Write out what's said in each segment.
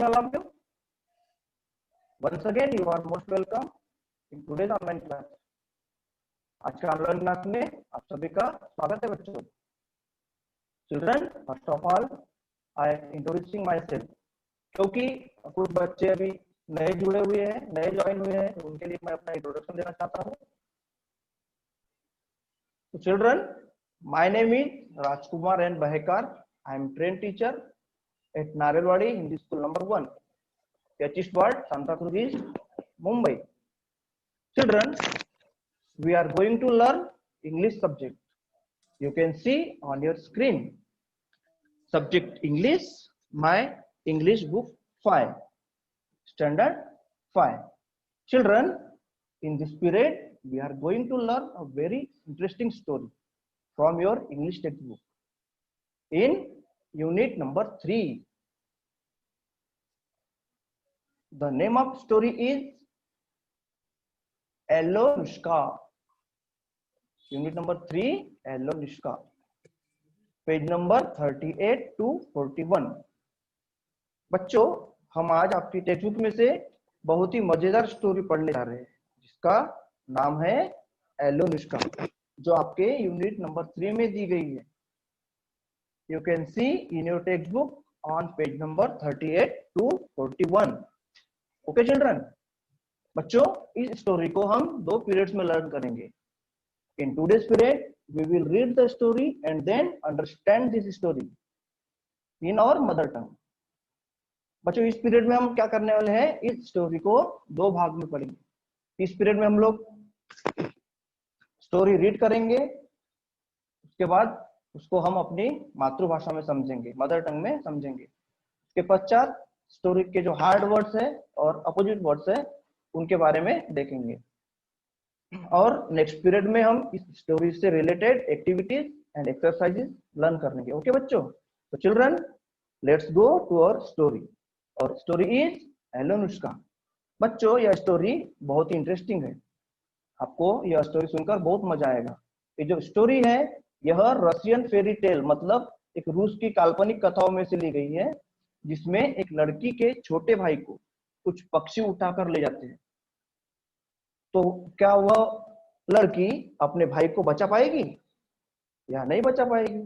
all of you. Once again, you are most welcome in today's online class. आज के online class में आप सभी का स्वागत है बच्चों. Children, first of all I introducing my self, क्योंकि कुछ बच्चे अभी नए जुड़े हुए हैं, नए ज्वाइन हुए हैं, तो उनके लिए मैं अपना इंट्रोडक्शन देना चाहता हूँ. तो children, my name is Rajkumar N Bahekar. I am train teacher at Narelwadi Hindi School number 1, Pechist Ward, Santa Cruz East, Mumbai. Children, we are going to learn English subject. You can see on your screen. Subject English, my English book 5, standard 5. Children, in this period, we are going to learn a very interesting story from your English textbook. In unit number 3. The name of story is Alunushka. Unit number 3, Alunushka. Page number 38 to 41. बच्चों, हम आज आपकी text book में से बहुत ही मजेदार story पढ़ने जा रहे हैं, जिसका नाम है एलोनुष्का, जो आपके यूनिट नंबर 3 में दी गई है. You can see in your textbook on page number 38 to 41. Okay children, बच्चों, इस स्टोरी को हम 2 पीरियड्स में लर्न करेंगे. In today's period, we will read the story and then understand this story in our mother tongue. बच्चों, इस period में हम क्या करने वाले हैं, इस स्टोरी को 2 भाग में पढ़ेंगे. इस पीरियड में हम लोग स्टोरी रीड करेंगे, उसके बाद उसको हम अपनी मातृभाषा में समझेंगे, मदर टंग में समझेंगे. उसके पश्चात स्टोरी के जो हार्ड वर्ड्स है और अपोजिट वर्ड्स है, उनके बारे में देखेंगे. और नेक्स्ट पीरियड में हम इस स्टोरी से related activities and exercises learn करेंगे. ओके बच्चों, तो children, let's go to our story. Our story is Alyonushka. बच्चों, यह स्टोरी बहुत ही इंटरेस्टिंग है. आपको यह स्टोरी सुनकर बहुत मजा आएगा. ये जो स्टोरी है, यह रशियन फेरी टेल, मतलब एक रूस की काल्पनिक कथाओं में से ली गई है, जिसमें एक लड़की के छोटे भाई को कुछ पक्षी उठाकर ले जाते हैं. तो क्या वह लड़की अपने भाई को बचा पाएगी या नहीं बचा पाएगी,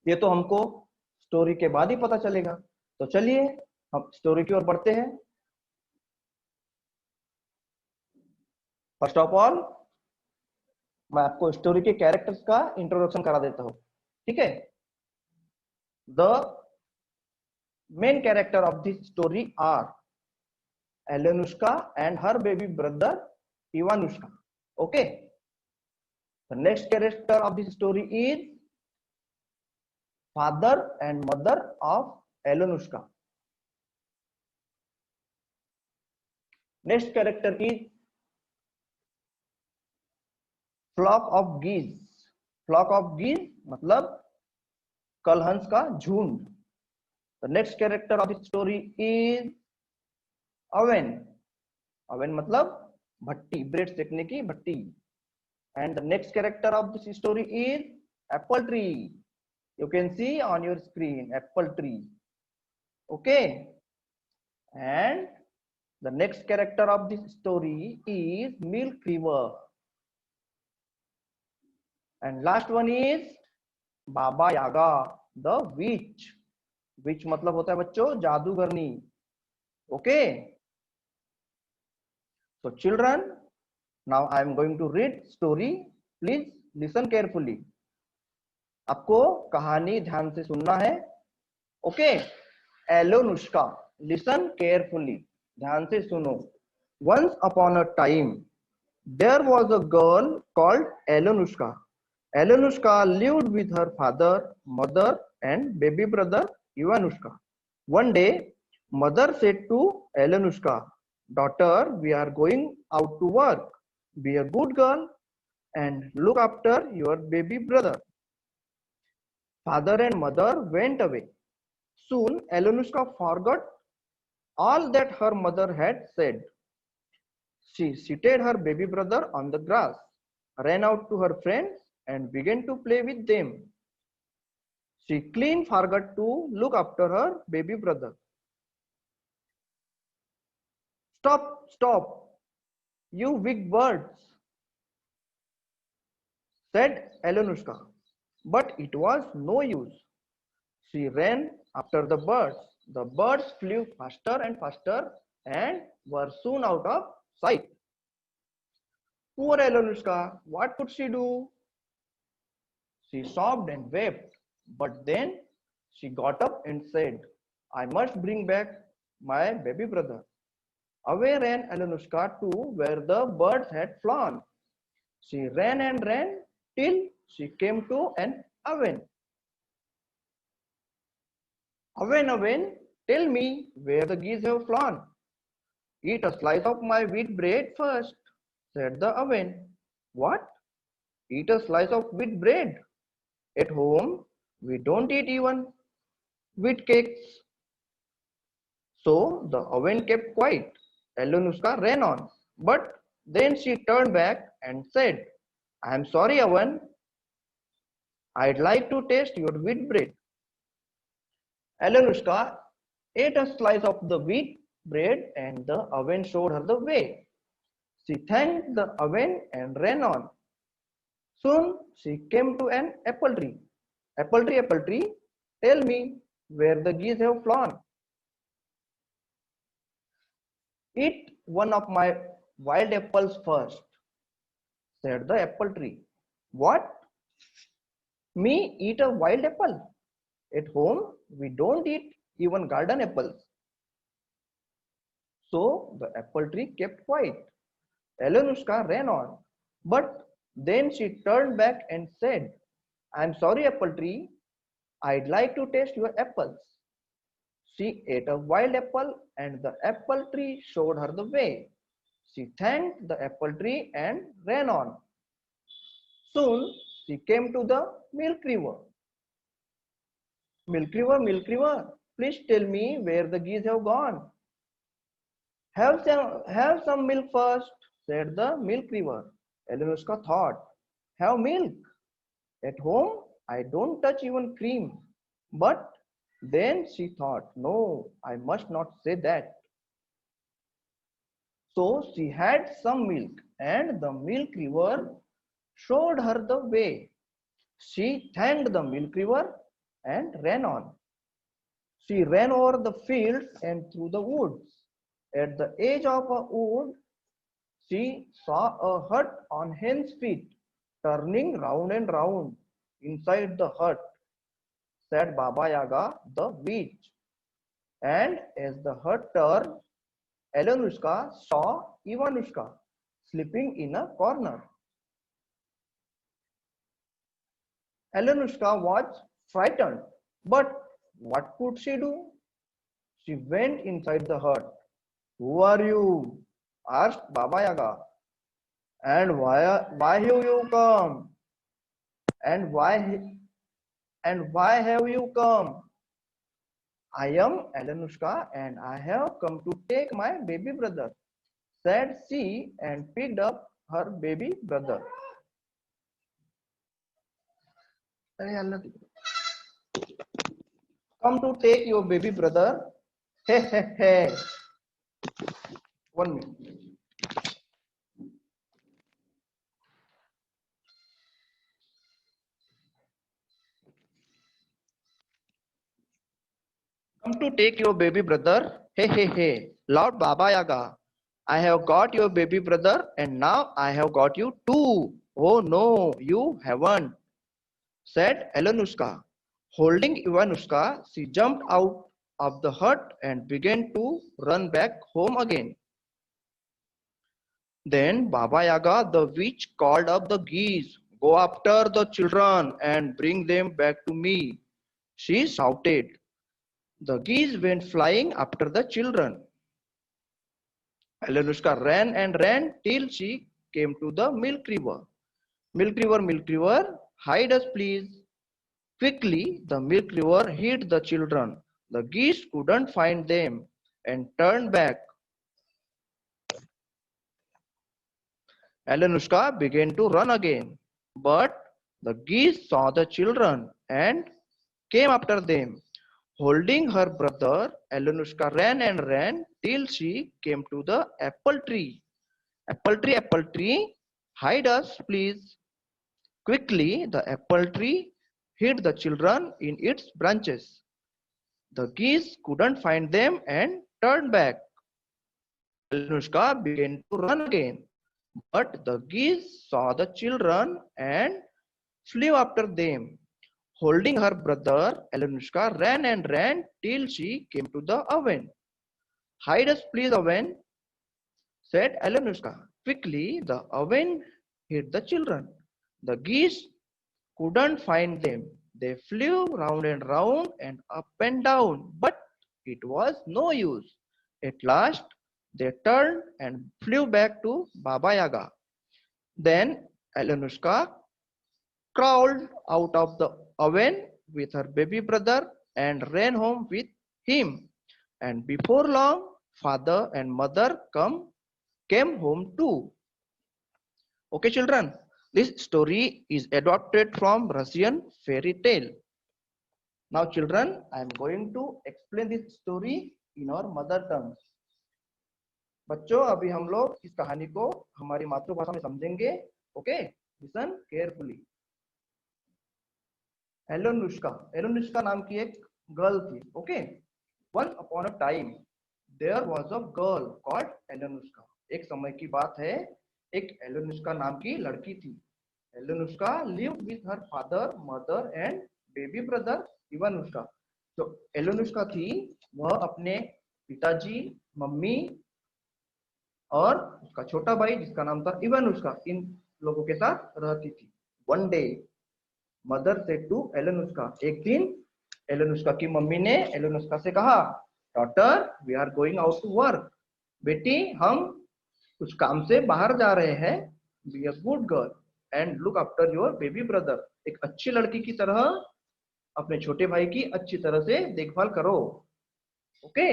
ये तो हमको स्टोरी के बाद ही पता चलेगा. तो चलिए हम स्टोरी की ओर बढ़ते हैं. फर्स्ट ऑफ ऑल, मैं आपको स्टोरी के कैरेक्टर्स का इंट्रोडक्शन करा देता हूं. ठीक है. The main character of this story are Elenushka and her baby brother Ivanushka. Okay. The next character of this story is father and mother of Elenushka. Next character is flock of geese. Flock of geese मतलब कलहंस का झुंड. The next character of this story is oven. Oven मतलब भट्टी, bread सेकने की भट्टी. And the next character of this story is apple tree. You can see on your screen apple tree. Okay. And the next character of this story is milk river. And last one is Baba Yaga, the witch. Witch मतलब होता है बच्चों जादूगरनी. Okay. So children, now I am going to read story. Please listen carefully. आपको कहानी ध्यान से सुनना है. Okay. एलोनुष्का. Listen carefully. ध्यान से सुनो. Once upon a time, there was a girl called Alunushka. Alunushka lived with her father, mother, and baby brother Ivanushka. One day, mother said to Alunushka, "Daughter, we are going out to work. Be a good girl and look after your baby brother." Father and mother went away. Soon, Alunushka forgot all that her mother had said. She seated her baby brother on the grass, ran out to her friends, and began to play with them. She clean forgot to look after her baby brother. Stop, stop, you weak birds, said Alenushka. But it was no use. She ran after the birds. The birds flew faster and faster and were soon out of sight. Poor Alenushka, what could she do? She sobbed and wept, but then she got up and said, I must bring back my baby brother. Away ran Alenushka to where the birds had flown. She ran and ran till she came to an oven. Oven, oven, tell me where the geese have flown. Eat a slice of my wheat bread first, said the oven. What? Eat a slice of wheat bread? At home, we don't eat even wheat cakes. So the oven kept quiet. Alenushka ran on, but then she turned back and said, I am sorry, oven. I'd like to taste your wheat bread. Alenushka ate a slice of the wheat bread and the oven showed her the way. She thanked the oven and ran on. Soon she came to an apple tree. Apple tree, tell me where the geese have flown. Eat one of my wild apples first, said the apple tree. What? Me eat a wild apple? At home, we don't eat even garden apples. So the apple tree kept quiet. Alenushka ran on, but then she turned back and said, I'm sorry, apple tree. I'd like to taste your apples. She ate a wild apple and the apple tree showed her the way. She thanked the apple tree and ran on. Soon she came to the milk river. Milk river, please tell me where the geese have gone. Have some milk first, said the milk river. Alenushka thought, have milk? At home, I don't touch even cream. But then she thought, no, I must not say that. So she had some milk, and the milk river showed her the way. She thanked the milk river and ran on. She ran over the fields and through the woods. At the edge of a wood, she saw a hut on hen's feet, turning round and round. Inside the hut sat Baba Yaga, the witch. And as the hut turned, Alenushka saw Ivanushka sleeping in a corner. Alenushka was frightened, but what could she do? She went inside the hut. Who are you? Asked Baba Yaga. And why have you come? And why have you come? I am Alenushka and I have come to take my baby brother, said she and picked up her baby brother. Come to take your baby brother. Hey, hey, hey. 1 minute. Come to take your baby brother. Hey, hey, hey. Lord Baba Yaga. I have got your baby brother and now I have got you too. Oh no, you haven't, said Alenushka. Holding Ivanushka, she jumped out of the hut and began to run back home again. Then Baba Yaga the witch called up the geese. Go after the children and bring them back to me, she shouted. The geese went flying after the children. Alenushka ran and ran till she came to the milk river. Milk river, hide us please. Quickly, the milk river hid the children. The geese couldn't find them and turned back. Alenushka began to run again, but the geese saw the children and came after them. Holding her brother, Alenushka ran and ran till she came to the apple tree. Apple tree, hide us, please. Quickly, the apple tree hid the children in its branches. The geese couldn't find them and turned back. Alenushka began to run again, but the geese saw the children and flew after them. Holding her brother, Alenushka ran and ran till she came to the oven. Hide us, please, oven, said Alenushka. Quickly, the oven hid the children. The geese couldn't find them. They flew round and up and down, but it was no use. At last, they turned and flew back to Baba Yaga. Then Alenushka crawled out of the oven with her baby brother and ran home with him. And before long, father and mother came home too. Okay, children, this story is adapted from Russian fairy tale. Now, children, I am going to explain this story in our mother tongue. बच्चों, अभी हम लोग इस कहानी को हमारी मातृभाषा में समझेंगे. Okay, listen carefully. एलोनुष्का नाम की एक गर्ल थी. Okay, once upon a time there was a girl called Elonushka. एक समय की बात है, एक एलोनुष्का नाम की लड़की थी. Elonushka lived with her father, mother and baby brother Ivanushka. जो एलोनुष्का थी वह अपने पिताजी, मम्मी और उसका छोटा भाई जिसका नाम था इवानुष्का, इन लोगों के साथ रहती थी. One day mother said to Elonushka. एक दिन एलोनुष्का की मम्मी ने एलोनुष्का से कहा, daughter we are going out to work. बेटी हम कुछ काम से बाहर जा रहे हैं. Be a good girl and look after your baby brother. एक अच्छी लड़की की तरह अपने छोटे भाई की अच्छी तरह से देखभाल करो. Okay.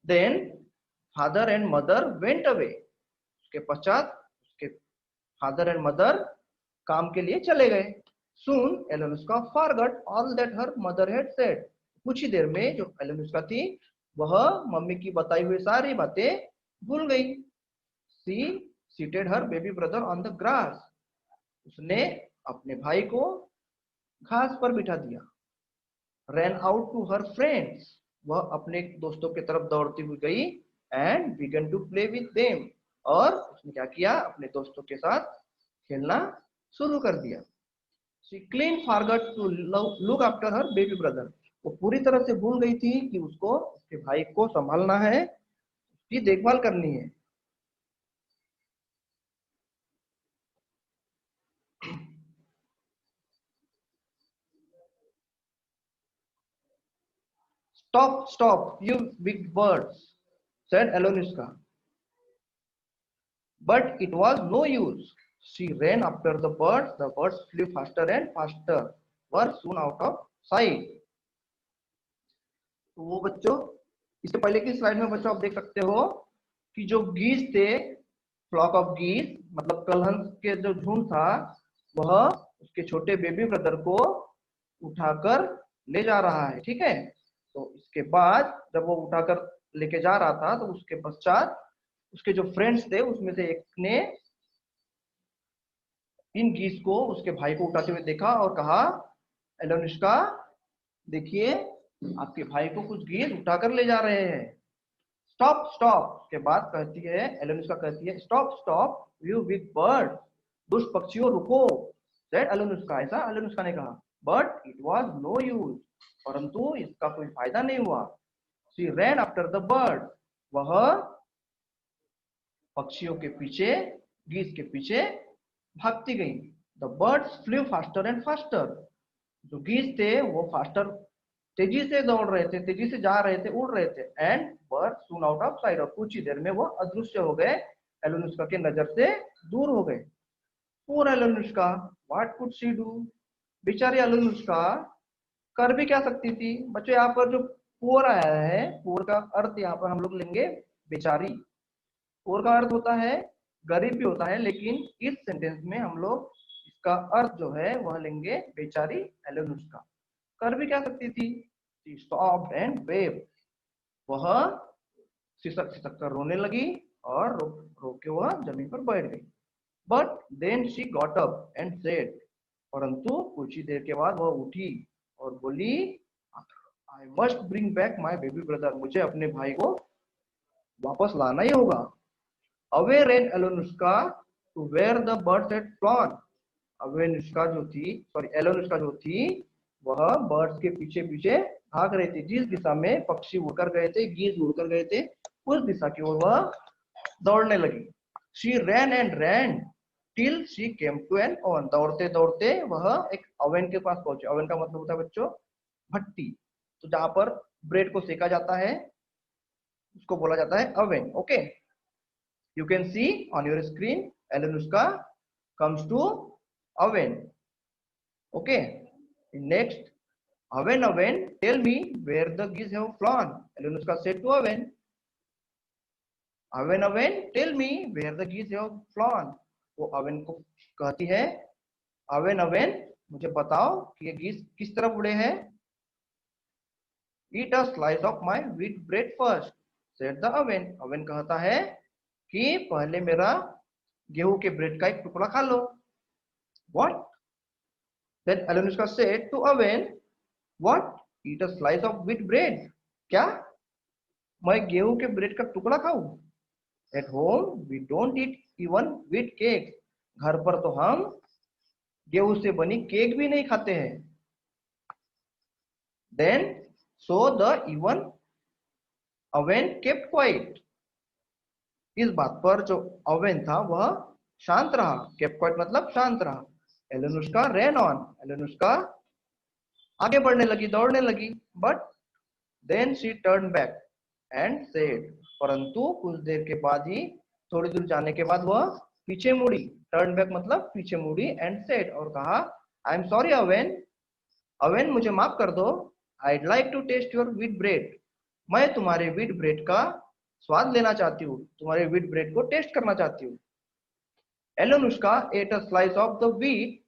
Then father and mother went away. उसके पश्चात उसके फादर एंड मदर काम के लिए चले गए. Soon एलोनुष्का forgot all that her mother had said. कुछ ही देर में जो एलोनुष्का थी वह मम्मी की बताई हुई सारी बातें भूल गई. She seated her baby brother on the grass. उसने अपने भाई को घास पर बिठा दिया. Ran out to her friends. वह अपने दोस्तों की तरफ दौड़ती हुई गई and began to play with them. और उसने क्या किया, अपने दोस्तों के साथ खेलना शुरू कर दिया. She clean forgot to look after her baby brother. वो पूरी तरह से भूल गई थी कि उसको उसके भाई को संभालना है, उसकी देखभाल करनी है. Stop, stop, you big birds, said Alonushka. But it was no use. She ran after the birds. The birds flew faster and faster, were soon out of sight. तो वो बच्चों, इससे पहले की स्लाइड में बच्चों आप देख सकते हो कि जो गीज थे, फ्लॉक ऑफ गीज मतलब कलहंस के जो झुंड था, वह उसके छोटे बेबी ब्रदर को उठाकर ले जा रहा है. ठीक है. तो इसके बाद जब वो उठाकर लेके जा रहा था तो उसके पश्चात उसके जो फ्रेंड्स थे उसमें से एक ने इन गीस को उसके भाई को उठाते हुए देखा और कहा, एलोनुष्का देखिए आपके भाई को कुछ गीस उठाकर ले जा रहे हैं. स्टॉप स्टॉप के बाद कहती है एलोनुष्का, कहती है stop stop you big bird. दुष्ट पक्षियों रुको. सेड एलोनुष्का. ऐसा एलोनुष्का ने कहा. But it was no use. परंतु इसका कोई फायदा नहीं हुआ. She rain after the bird. वह पक्षियों के पीछे, गीस के पीछे भागती गई. The birds flu faster and faster. जो गीस थे वो फास्टर, तेजी से दौड़ रहे थे, तेजी से जा रहे थे, उड़ रहे थे. And bird soon out of site. और कुछ ही देर में वो अदृश्य हो गए, एलोनुष्का के नजर से दूर हो गए. पूर एलोनुष्का, व्हाट कुड शी डू. बेचारी एलोनुष्का कर भी क्या सकती थी. बच्चों यहाँ पर जो पुअर आया है, पुअर का अर्थ यहाँ पर हम लोग लेंगे बेचारी. पुअर का अर्थ होता है गरीब भी होता है, लेकिन इस सेंटेंस में हम लोग इसका अर्थ जो है वह लेंगे बेचारी एलोनुष्का. कर भी क्या सकती थी? शी स्टॉप्ड एंड वेप्ड, वह सिसक सिसक कर रोने लगी और रो के वह जमीन पर बैठ गई। But then she got up and said, परंतु कुछ ही देर के बाद वह उठी और बोली, I must bring back my baby brother, मुझे अपने भाई को वापस लाना ही होगा। Away ran Elonuska to where the birds had flown, Avenushka जो थी, सॉरी एलोनुष्का जो थी, वह बर्ड्स के पीछे पीछे भाग रही थी। जिस दिशा में पक्षी उड़कर गए थे, गीज उड़कर गए थे, उस दिशा की ओर वह दौड़ने लगी। She ran and ran till she came to an oven, दौड़ते दौड़ते वह एक ओवन के पास पहुंचे। ओवन का मतलब होता है बच्चों भट्टी, तो जहां पर ब्रेड को सेका जाता है उसको बोला जाता है oven. Okay, you can see on your screen Elonushka comes to oven. Okay, next, oven oven tell me where the geese have flown, Elenushka said to oven. oven oven tell me where the geese have flown, वो oven को कहती है, oven oven मुझे बताओ कि ये geese किस तरफ उड़े हैं। eat a slice of my wheat bread first, said the oven. oven कहता है कि पहले मेरा गेहूं के ब्रेड का एक टुकड़ा खा लो। What? Then Elenushka said to oven, what? Eat a slice of wheat bread? क्या मैं गेहूं के ब्रेड का टुकड़ा खाऊं? At home we don't eat even wheat cake. घर पर तो हम गेहूं से बनी केक भी नहीं खाते हैं। Then so the even oven kept quiet. इस बात पर जो ओवन था वह शांत रहा। kept quiet मतलब शांत रहा। एलेनुष्का ran on, एलेनुष्का आगे बढ़ने लगी, दौड़ने लगी। But then she turn back and said, परंतु कुछ देर के बाद ही, थोड़ी दूर जाने के बाद वह पीछे मुड़ी। टर्न बैक मतलब पीछे मुड़ी, एंड सेड और कहा, I am sorry oven, oven मुझे माफ कर दो। I'd like to taste your wheat bread, मैं तुम्हारे व्हीट ब्रेड का स्वाद लेना चाहती हूँ, तुम्हारे व्हीट ब्रेड को टेस्ट करना चाहती हूँ। Elenushka ate a slice of the wheat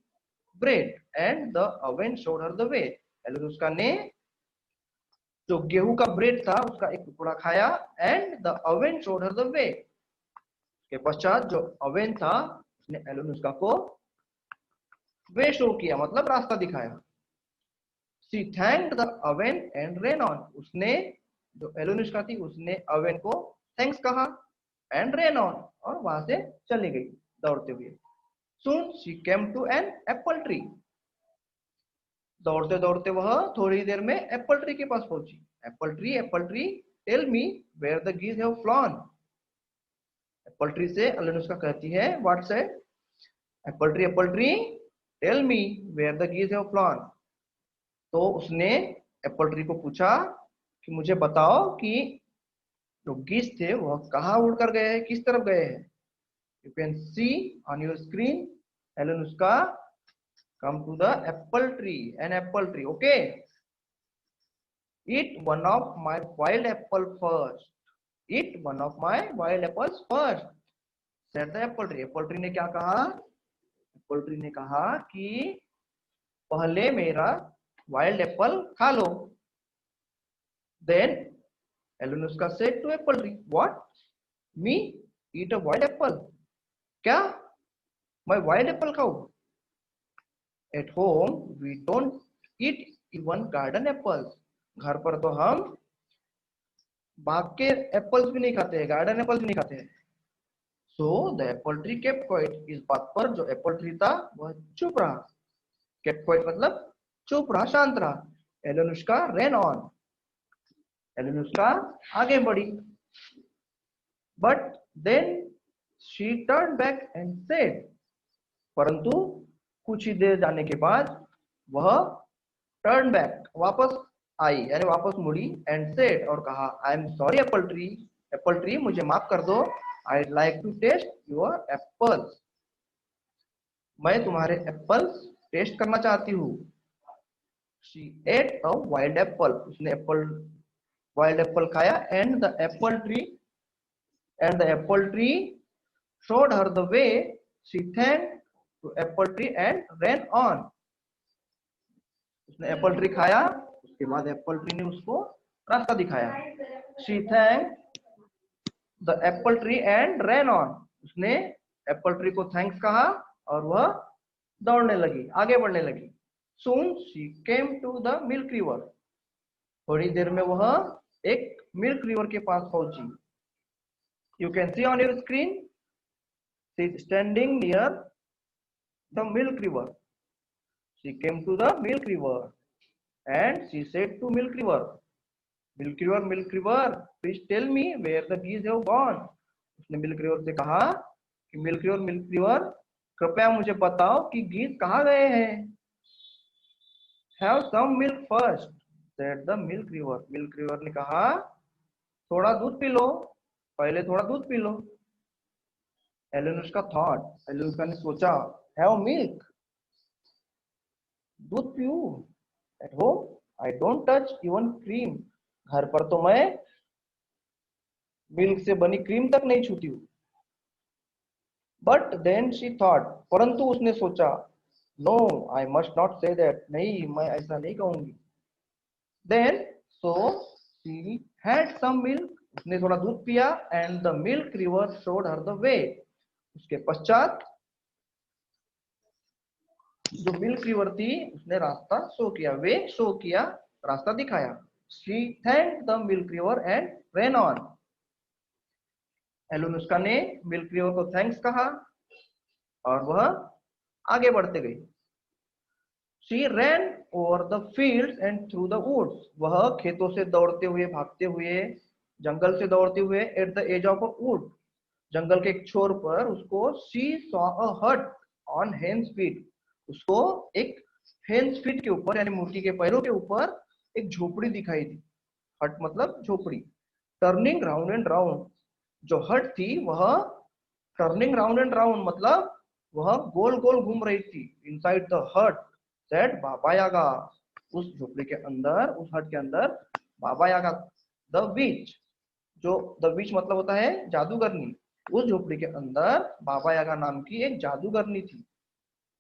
bread and the oven showed her the way. Elenushka ने जो गेहूं का ब्रेड था उसका एक टुकड़ा खाया, and the oven showed her the way, के पश्चात जो ओवन था उसने एलेनुष्का को वे शो किया मतलब रास्ता दिखाया। She thanked the oven and rain on, उसने जो एलेनुष्का थी उसने ओवन को थैंक्स कहा एंड रेन ऑन, और वहां से चली गई दौड़ते हुए। Soon she came to an apple tree. दौड़ते दौड़ते वह थोड़ी देर में एप्पल ट्री के पास पहुंची। Apple tree tell me where the geese have flown, apple tree से एलेनुष्का कहती है what say, apple tree tell me where the geese have flown, तो उसने एप्पल ट्री को पूछा कि मुझे बताओ कि जो गीज थे वह कहाँ उड़कर गए हैं, किस तरफ गए हैं। You can see on your screen Elenushka come to the apple tree, an apple tree. Okay, eat one of my wild apple first, eat one of my wild apples first, said the apple tree. apple tree ने क्या कहा, apple tree ने कहा कि पहले मेरा wild apple खा लो। then एलेनुष्का said to apple tree, what, me eat a wild apple, क्या मैं wild apple खाऊं? At home we don't eat even garden apples, घर पर तो हम बाग के एप्पल्स भी नहीं खाते हैं, गार्डन एप्पल्स भी नहीं खाते हैं। So the apple tree kept quiet, इस बात पर जो एप्पल ट्री था वह चुप रहा। kept quiet मतलब चुप रहा, शांत रहा। एलेनुष्का ran on, एलेनुष्का आगे बढ़ी। But then she turned back and said, परंतु कुछ ही देर जाने के बाद वह टर्न बैक वापस आई, यानी वापस मुड़ी, एंड सेड और कहा, I am sorry apple tree मुझे माफ कर दो। I like to taste your apples, मैं तुम्हारे एप्पल्स टेस्ट करना चाहती हूँ। She ate a wild apple, उसने वाइल्ड एप्पल खाया, and the apple tree showed her the way. She thanked to apple tree and ran on. उसने apple tree खाया, उसके बाद एप्पल ट्री ने उसको रास्ता दिखाया। She thank the apple tree and ran on. उसने एप्पल ट्री को थैंक्स कहा और वह दौड़ने लगी, आगे बढ़ने लगी। Soon she came to the milk river. थोड़ी देर में वह एक मिल्क रिवर के पास पहुंची। You can see on your screen, she is standing near the milk river. She came to the milk river and she said to milk river, milk river, milk river, please tell me where the geese have gone। उसने milk river से कहा कि milk river, कृपया मुझे बताओ कि गीज कहाँ गए हैं। have some milk first, said the milk river। Milk river ने कहा थोड़ा दूध पी लो, पहले थोड़ा दूध पी लो। एलेनुष्का थॉट, एलेनुष्का ने सोचा, have milk, दूध पीऊं। At home, I don't touch even cream। घर पर तो मैं मिल्क से बनी क्रीम तक नहीं छूती हूँ। But then she thought, परंतु उसने सोचा, No, I must not say that। नहीं, मैं ऐसा नहीं कहूंगी। Then, so she had some milk। उसने थोड़ा दूध पिया and the milk river showed her the way। उसके पश्चात जो मिल्क रिवर थी उसने रास्ता शो किया, वे शो किया, रास्ता दिखाया। She thanked the milk river and ran on। एलुनुस्का ने मिल्क रिवर को थैंक्स कहा और वह आगे बढ़ते गई। She ran over the fields and through the woods। वह खेतों से दौड़ते हुए, भागते हुए, जंगल से दौड़ते हुए at the edge of a wood। जंगल के एक छोर पर उसको she saw a hut on hen's feet। उसको एक hen's feet के ऊपर यानी मुर्गी के पैरों के ऊपर एक झोपड़ी दिखाई दी। हट मतलब झोपड़ी। टर्निंग राउंड एंड राउंड, जो हट थी वह टर्निंग राउंड एंड राउंड मतलब वह गोल गोल घूम रही थी। इनसाइड द हट सेड बाबा यागा। उस झोपड़ी के अंदर, उस हट के अंदर बाबा यागा द विच, जो द विच मतलब होता है जादूगरनी। उस झोपड़ी के अंदर बाबा यागा नाम की एक जादूगरनी थी,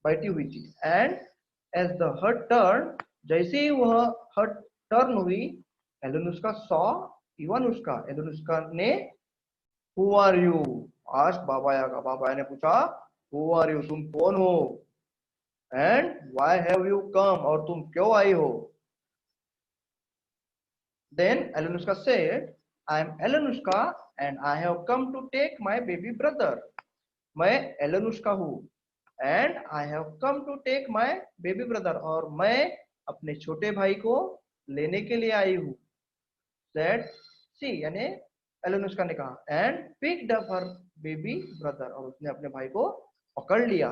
बैठी हुई थी। एंड एज द हट टर्न, जैसे ही वह हट टर्न हुई, एलेनुस्का सॉ इवानुष्का। एलेनुस्का ने who are you asked Baba Yaga. बाबा ने पूछा हु आर यू, तुम कौन हो। And why have you come, और तुम क्यों आई हो। Then Elenuska said I am Elenuska and I have come to take my baby brother. मैं एलेनुस्का हूँ and I have come to take my baby brother, और मैं अपने छोटे भाई को लेने के लिए आई हूँ। सेड सी, यानी एलेनुस्का ने कहा, and picked up her baby brother, और उसने अपने भाई को पकड़ लिया।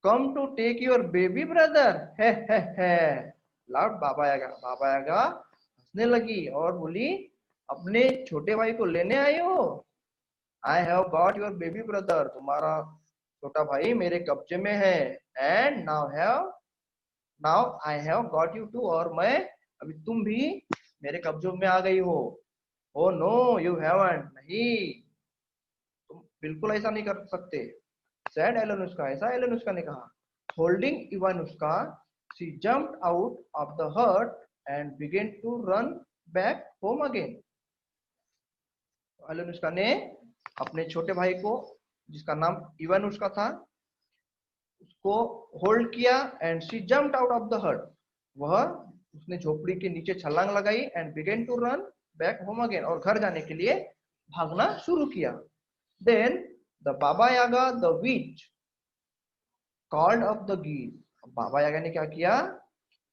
Come to take your baby brother, है लाउड बाबा यागा। बाबा यागा हंसने लगी और बोली, अपने छोटे भाई को लेने आई हो। I have got your baby brother, तुम्हारा छोटा भाई मेरे कब्जे में है। And now I have got you too, और मैं अभी तुम भी मेरे कब्जों में आ गई हो। ओ नो यू हैवंट, नहीं तुम बिल्कुल ऐसा नहीं कर सकते। सैड एलेनुस्का, ऐसा एलेनुस्का ने कहा। Holding Ivanuska, she jumped out of the hut and began to run back home again. Elenuska ने अपने छोटे भाई को, जिसका नाम इवानुस्का था, उसको होल्ड किया and she jumped out of the hut. उसने झोपड़ी के नीचे छलांग लगाई and began to run back home again, और घर जाने के लिए भागना शुरू किया। देन द बाबा यागा the which called up the गीज। बाबा यागा ने क्या किया,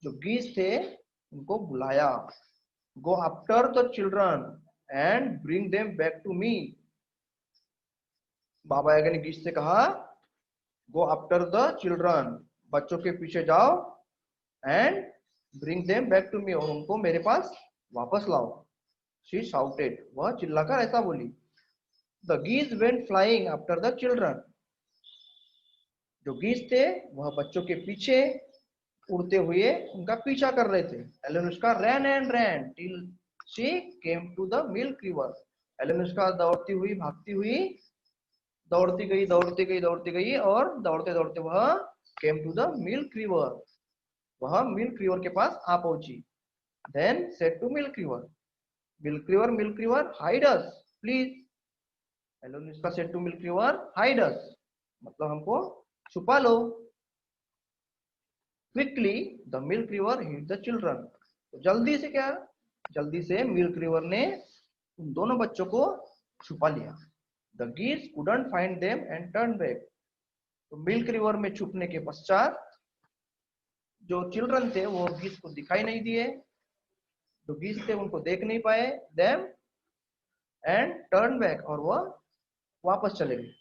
जो गीज थे उनको बुलाया। Go after the children and bring them back to मी। बाबा यागा ने गीज से कहा, गो आफ्टर द चिल्ड्रन, बच्चों के पीछे जाओ, and bring them back to me, और उनको मेरे पास वापस लाओ। शी शाउटेड, वह चिल्लाकर ऐसा बोली। The गीज went flying after the children. जो गीज थे वह बच्चों के पीछे उड़ते हुए उनका पीछा कर रहे थे। Elenuska ran and ran till she came to the milk river. Elenuska दौड़ती हुई, भागती हुई, दौड़ती गई और दौड़ते दौड़ते वह came to the milk river. वह मिल्क रिवर के पास आ पहुंची. Then said to milk river, milk river, hide us, please. एलोनुस्का said to milk river, hide us. मतलब हमको छुपा लो. Quickly the milk river hid the children. तो जल्दी से क्या, जल्दी से मिल्क रिवर ने उन दोनों बच्चों को छुपा लिया. The geese couldn't find them and turned back. तो मिल्क रिवर में छुपने के पश्चात जो चिल्ड्रन थे वो गीस को दिखाई नहीं दिए, जो गीस थे उनको देख नहीं पाए. देम एंड टर्न बैक, और वह वापस चले गए.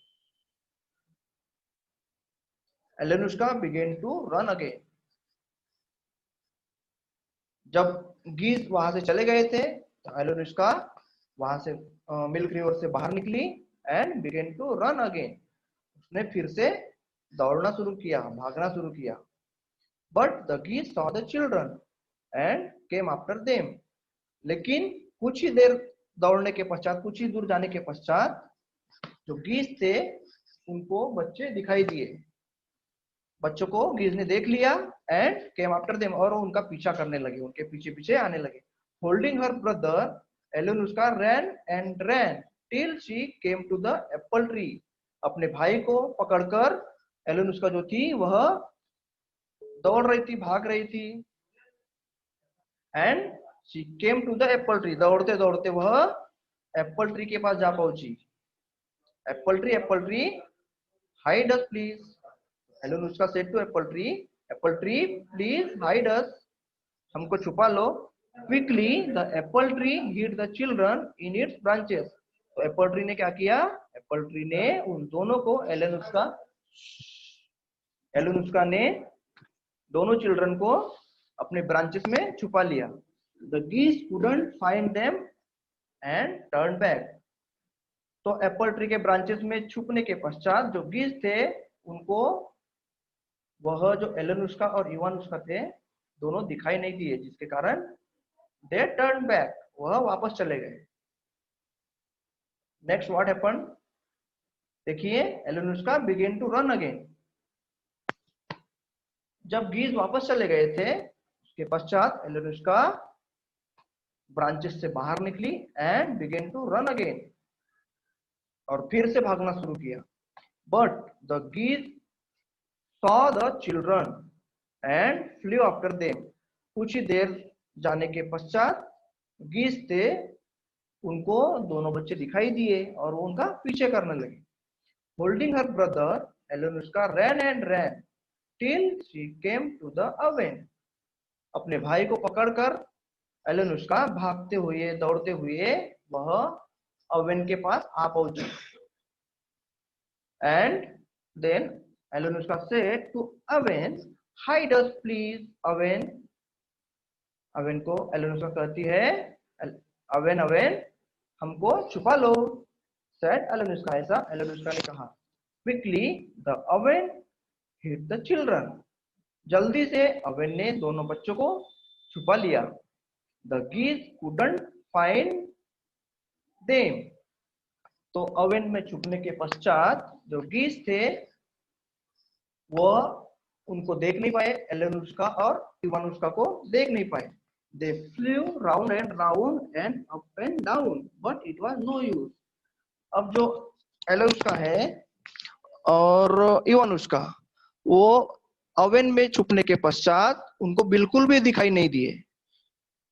एलेनुस्का बिगेन टू रन अगेन. जब गीस वहां से चले गए थे तो एलेनुस्का वहां से मिल्क रिवर से बाहर निकली and began to run again. उसने फिर से दौड़ना शुरू किया, भागना शुरू किया. But the geese saw the children and came after them. लेकिन कुछ ही देर दौड़ने के पश्चात, कुछ ही दूर जाने के पश्चात जो गीस थे उनको बच्चे दिखाई दिए. बच्चों को गीस ने देख लिया एंड केम आफ्टर देम, और उनका पीछा करने लगे, उनके पीछे पीछे आने लगे. Holding her brother एलेनुस्का ran and ran till she came to the apple tree. अपने भाई को पकड़कर एलेनुस्का जो थी वह दौड़ रही थी, भाग रही थी. And she came to the apple tree. दौड़ते दौड़ते वह एप्पल ट्री के पास जा पहुंची. Apple tree, hide us please. Alyonushka said to apple tree please hide us. हमको छुपा लो. Quickly the apple tree hid the children in its branches. तो एप्पल ट्री ने क्या किया, एप्पल ट्री ने उन दोनों को, एलेनुस्का ने दोनों चिल्ड्रन को अपने ब्रांचेस में छुपा लिया. द गीस couldn't find them and turned back. तो एप्पल ट्री के ब्रांचेस में छुपने के पश्चात जो गीस थे उनको वह जो एलेनुस्का और इवानुस्का थे दोनों दिखाई नहीं दिए, जिसके कारण दे टर्न बैक, वह वापस चले गए. नेक्स्ट व्हाट हैपेंड, देखिए. एलेनुस्का बिगेन टू रन अगेन. जब गीज वापस चले गए थे उसके पश्चात एलेनुस्का ब्रांचेस से बाहर निकली and began to run again, और फिर से भागना शुरू किया. But the geese saw the children and flew after them. कुछ ही देर जाने के पश्चात गीज थे उनको दोनों बच्चे दिखाई दिए और वो उनका पीछे करने लगे. Holding her brother एलेनुस्का ran and ran till she came to the oven. अपने भाई को पकड़कर एलेनुस्का भागते हुए, दौड़ते हुए वह ओवन के पास आ पहुंची. And then Alyonushka said to oven, hide us please. Oven को एलेनुस्का कहती है, ओवन हमको छुपा लो. said एलेनुस्का, ऐसा एलेनुस्का ने कहा. quickly the oven hid the children. जल्दी से ओवन ने दोनों बच्चों को छुपा लिया. The geese couldn't find them. तो ओवन में छुपने के पश्चात जो गीस थे वो उनको देख नहीं पाए, एलेनुस्का और इवानुस्का को देख नहीं पाए. They flew round and up and down, but it was no use. अब जो एलेनुस्का है और इवानुस्का वो ओवन में छुपने के पश्चात उनको बिल्कुल भी दिखाई नहीं दिए,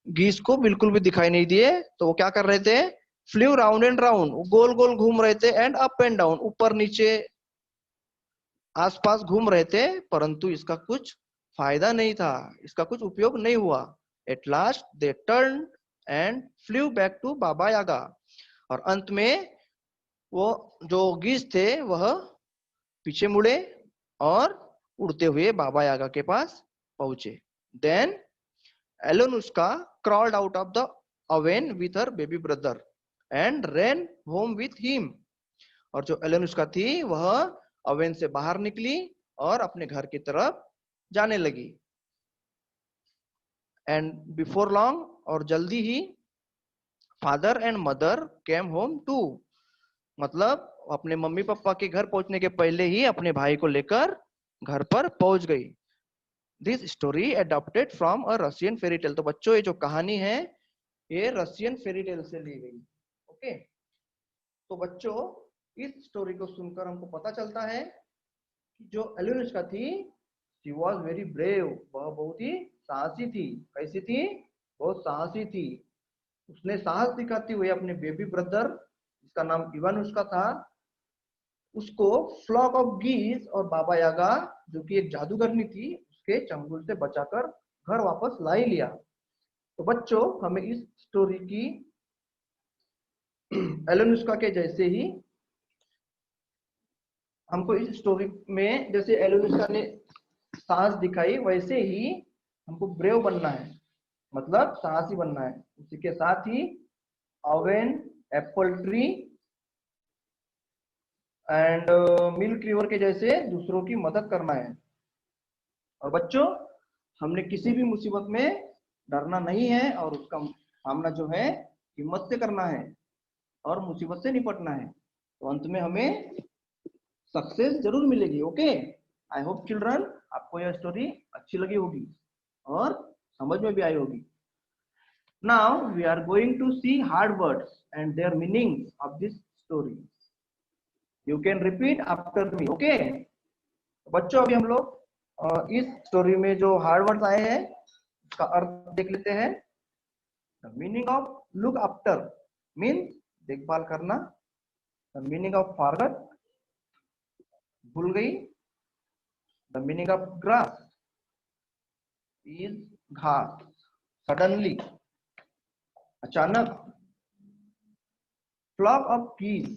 गीस को बिल्कुल भी दिखाई नहीं दिए. तो वो क्या कर रहे थे, फ्लू राउंड एंड राउंड, गोल गोल घूम रहे थे, एंड अप एंड डाउन, ऊपर नीचे आसपास घूम रहे थे, परंतु इसका कुछ फायदा नहीं था, इसका कुछ उपयोग नहीं हुआ. At last they turn and flew back to Baba Yaga. और अंत में वो जो गीस थे वह पीछे मुड़े और उड़ते हुए बाबा यागा के पास पहुंचे. Then Alyonushka crawled out of the oven with her baby brother and ran home with him. और जो एलेनुस्का थी वह ओवन से बाहर निकली और अपने घर की तरफ जाने लगी. एंड बिफोर लॉन्ग, और जल्दी ही, father and mother came home too. मतलब अपने मम्मी पापा के घर पहुंचने के पहले ही अपने भाई को लेकर घर पर पहुंच गई। This story adopted from a Russian fairy tale. तो बच्चों ये जो कहानी है ये रशियन फेरी टेल से ली गई। ओके, तो बच्चों इस स्टोरी को सुनकर हमको पता चलता है कि जो एलोनुष्का थी, शी वॉज वेरी ब्रेव, वह बहुत ही साहसी थी। कैसी थी? बहुत साहसी थी। उसने साहस दिखाती हुए अपने बेबी ब्रदर, जिसका नाम इवानुष्का था, उसको फ्लॉक ऑफ गीज और बाबा यागा, जो कि एक जादूगरनी थी, उसके चंगुल से बचाकर घर वापस ला ही लिया। तो बच्चों हमें इस स्टोरी की एलोनुष्का के जैसे ही हमको इस स्टोरी में जैसे एलोनुष्का ने साहस दिखाई वैसे ही हमको ब्रेव बनना है, मतलब साहसी बनना है। उसी के साथ ही oven, apple tree and milk river के जैसे दूसरों की मदद करना है। और बच्चों हमने किसी भी मुसीबत में डरना नहीं है और उसका सामना जो है हिम्मत से करना है और मुसीबत से निपटना है। तो अंत में हमें सक्सेस जरूर मिलेगी। ओके, आई होप चिल्ड्रन आपको यह स्टोरी अच्छी लगी होगी और समझ में भी आई होगी। Now we are going to see hard words and their meanings of this story. You can repeat after me. Okay बच्चों, अभी हम लोग इस स्टोरी में जो हार्ड वर्ड्स आए हैं उसका अर्थ देख लेते हैं। The meaning of look after means देखभाल करना। द मीनिंग ऑफ फॉरगॉट भूल गई। The meaning of grass is घास। सडनली अचानक। Flock of geese,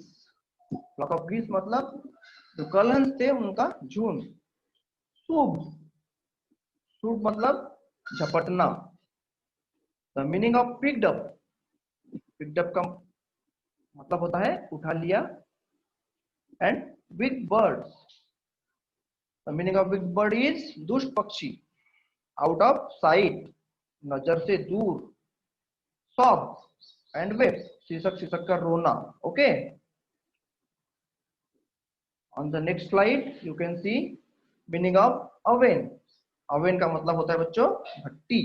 flock of geese मतलब जो कलहंस थे उनका झुंड। शुभ, शुभ मतलब झपटना। The meaning of picked up, picked up का मतलब होता है उठा लिया। And big birds, the meaning of big bird is दुष्ट पक्षी, आउट ऑफ साइट नजर से दूर। सॉब एंड वेब, शीशक शीशक का रोना। Okay, on the next slide you can see meaning of oven. Oven का मतलब होता है बच्चों भट्टी।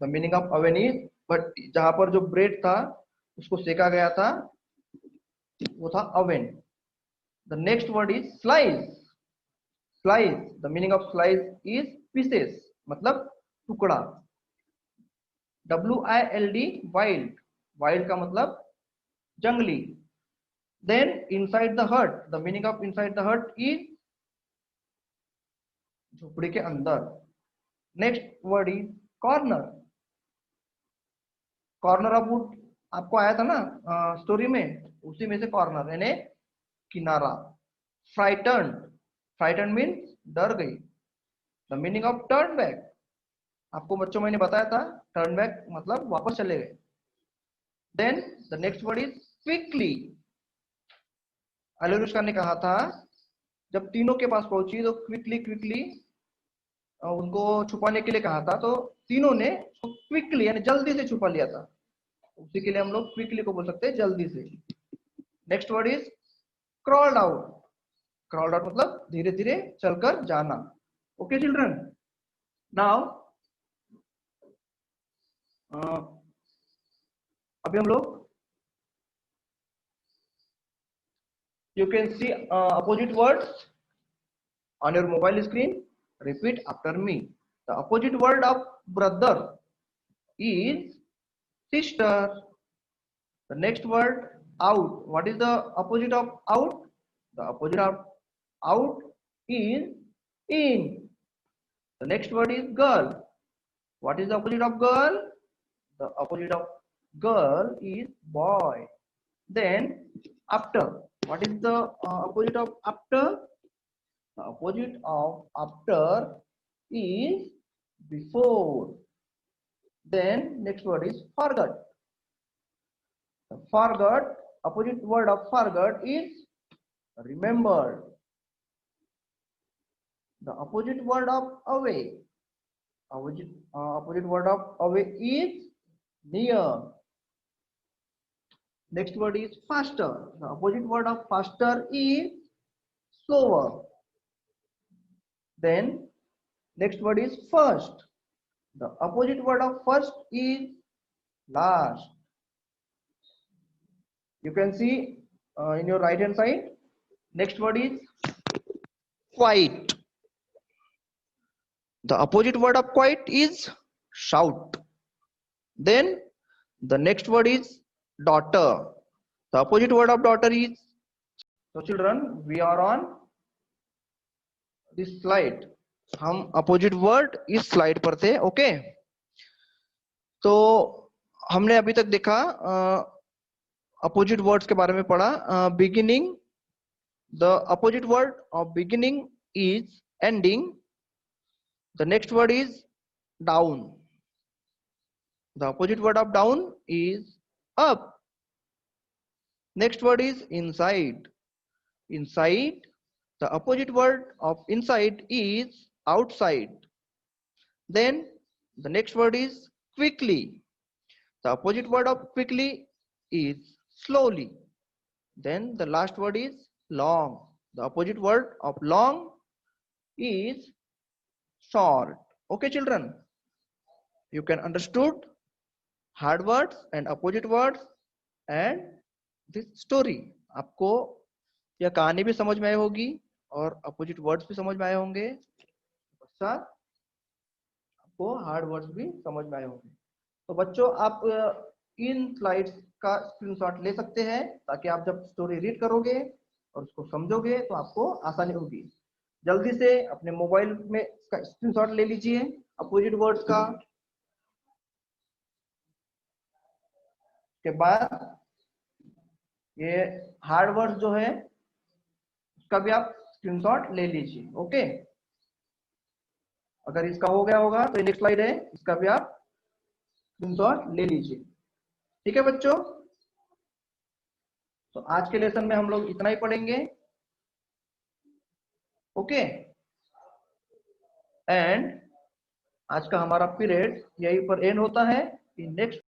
The meaning of oven is भट्टी, जहां पर जो ब्रेड था उसको सेका गया था वो था oven. The next word is slice. Slice, the meaning of slice is pieces मतलब टुकड़ा। WILD वाइल्ड, वाइल्ड का मतलब जंगली। Then inside the hut, the meaning of inside the hut is झोपड़ी के अंदर। Next word is corner. Corner of wood आपको आया था ना स्टोरी में, उसी में से कॉर्नर यानी किनारा। फ्राइटन, फ्राइटन मीन्स डर गई। The meaning of turn back, आपको बच्चों मैंने बताया था टर्न बैक मतलब वापस चले गए। Then the next word is quickly. Alyonushka ने कहा था जब तीनों के पास पहुंची तो क्विकली क्विकली उनको छुपाने के लिए कहा था, तो तीनों ने क्विकली यानी जल्दी से छुपा लिया था। उसी के लिए हम लोग क्विकली को बोल सकते हैं जल्दी से। Next word is crawled out. Crawled out मतलब धीरे धीरे चलकर जाना। ओके चिल्ड्रन, नाउ अभी हम लोग you can C opposite words on your mobile screen. Repeat after me. The opposite word of brother is sister. The next word out, what is the opposite of out? The opposite of out is in. The next word is girl. What is the opposite of girl? The opposite of girl is boy. Then after, what is the opposite of after? The opposite of after is before. Then next word is forgot. The forgot, opposite word of forgot is remembered. The opposite word of away. Opposite word of away is near. Next word is faster. The opposite word of faster is slower. then next word is first. The opposite word of first is last. You can see in your right hand side. Next word is quiet. The opposite word of quiet is shout. Then the next word is daughter. The opposite word of daughter is, so children, we are on this slide. हम opposite word इस slide पर थे. Okay, तो हमने अभी तक देखा opposite words के बारे में पढ़ा. Beginning, the opposite word of beginning is ending. The next word is down. The opposite word of down is up. Next word is inside. Inside, the opposite word of inside is outside. Then the next word is quickly. The opposite word of quickly is slowly. Then the last word is long. The opposite word of long is short. Okay children, you can understood hard words and opposite words and this story. आपको यह कहानी भी समझ में आई होगी और opposite words भी समझ में आए होंगे, साथ आपको हार्ड वर्ड्स भी समझ में आए होंगे. तो बच्चों, आप इन स्लाइड्स का स्क्रीनशॉट ले सकते हैं ताकि आप जब स्टोरी रीड करोगे और उसको समझोगे तो आपको आसानी होगी. जल्दी से अपने मोबाइल में इसका स्क्रीनशॉट ले लीजिए अपोजिट वर्ड्स का. के बाद ये हार्ड वर्ड जो है उसका भी आप स्क्रीनशॉट ले लीजिए. ओके, अगर इसका हो गया होगा तो नेक्स्ट स्लाइड है, इसका भी आप स्क्रीनशॉट ले लीजिए. ठीक है बच्चों, तो आज के लेसन में हम लोग इतना ही पढ़ेंगे. ओके, एंड आज का हमारा पीरियड यहीं पर एंड होता है. नेक्स्ट